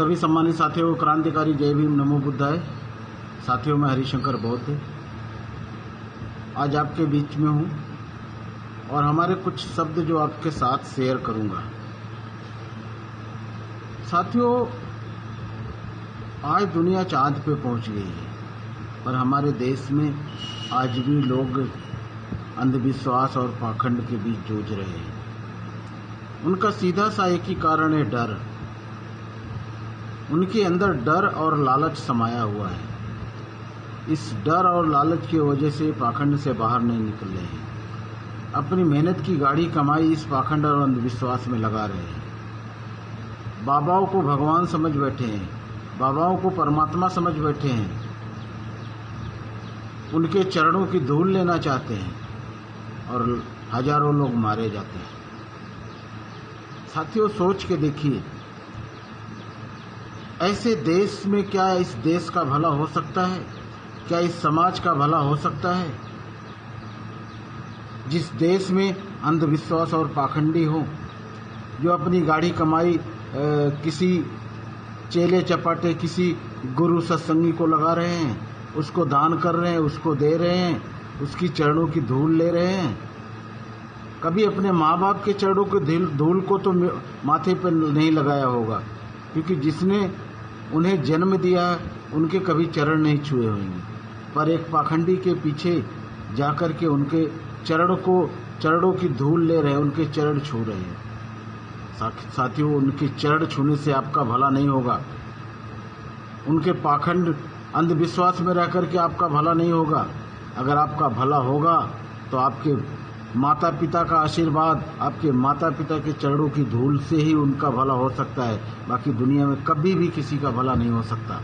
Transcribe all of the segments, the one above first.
सभी सम्मानित साथियों, क्रांतिकारी जय भीम, नमो बुद्धाय। साथियों, मैं हरिशंकर बौद्ध आज आपके बीच में हूँ और हमारे कुछ शब्द जो आपके साथ शेयर करूँगा। साथियों, आज दुनिया चांद पे पहुँच गई है, पर हमारे देश में आज भी लोग अंधविश्वास और पाखंड के बीच जूझ रहे हैं। उनका सीधा सा एक ही कारण है, डर। उनके अंदर डर और लालच समाया हुआ है। इस डर और लालच की वजह से पाखंड से बाहर नहीं निकल रहे हैं। अपनी मेहनत की गाढ़ी कमाई इस पाखंड और अंधविश्वास में लगा रहे हैं। बाबाओं को भगवान समझ बैठे हैं, बाबाओं को परमात्मा समझ बैठे हैं, उनके चरणों की धूल लेना चाहते हैं और हजारों लोग मारे जाते हैं। साथियों, सोच के देखिए, ऐसे देश में क्या इस देश का भला हो सकता है? क्या इस समाज का भला हो सकता है? जिस देश में अंधविश्वास और पाखंडी हो, जो अपनी गाढ़ी कमाई किसी चेले चपाटे, किसी गुरु सत्संगी को लगा रहे हैं, उसको दान कर रहे हैं, उसको दे रहे हैं, उसकी चरणों की धूल ले रहे हैं। कभी अपने माँ बाप के चरणों की धूल को तो माथे पर नहीं लगाया होगा, क्योंकि जिसने उन्हें जन्म दिया उनके कभी चरण नहीं छुए होंगे, पर एक पाखंडी के पीछे जाकर के उनके चरणों की धूल ले रहे हैं, उनके चरण छू रहे हैं। साथियों, उनके चरण छूने से आपका भला नहीं होगा। उनके पाखंड अंधविश्वास में रह करके आपका भला नहीं होगा। अगर आपका भला होगा तो आपके माता पिता का आशीर्वाद, आपके माता पिता के चरणों की धूल से ही उनका भला हो सकता है। बाकी दुनिया में कभी भी किसी का भला नहीं हो सकता।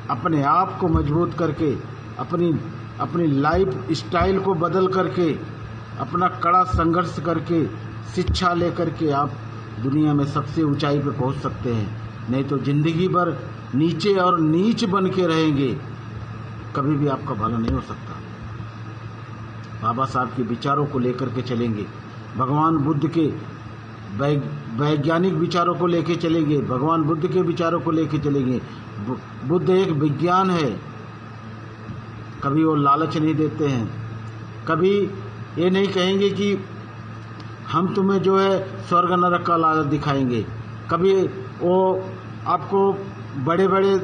अपने आप को मजबूत करके, अपनी लाइफ स्टाइल को बदल करके, अपना कड़ा संघर्ष करके, शिक्षा लेकर के आप दुनिया में सबसे ऊंचाई पे पहुंच सकते हैं। नहीं तो जिंदगी भर नीचे और नीच बन के रहेंगे, कभी भी आपका भला नहीं हो सकता। बाबा साहब के विचारों को लेकर के चलेंगे, भगवान बुद्ध के वैज्ञानिक विचारों को लेकर चलेंगे, भगवान बुद्ध के विचारों को लेकर चलेंगे। बुद्ध एक विज्ञान है। कभी वो लालच नहीं देते हैं, कभी ये नहीं कहेंगे कि हम तुम्हें जो है स्वर्ग नरक का लालच दिखाएंगे। कभी वो आपको बड़े बड़े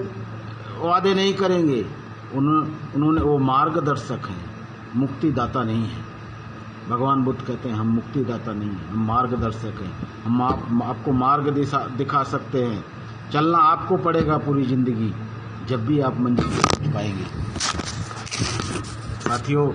वादे नहीं करेंगे। उन्होंने वो मार्गदर्शक हैं, मुक्तिदाता नहीं है। भगवान बुद्ध कहते हैं हम मुक्तिदाता नहीं हैं, हम मार्गदर्शक हैं। हम आपको मार्ग दिखा सकते हैं। चलना आपको पड़ेगा पूरी जिंदगी, जब भी आप मंजिल पर पहुंच पाएंगे। साथियों,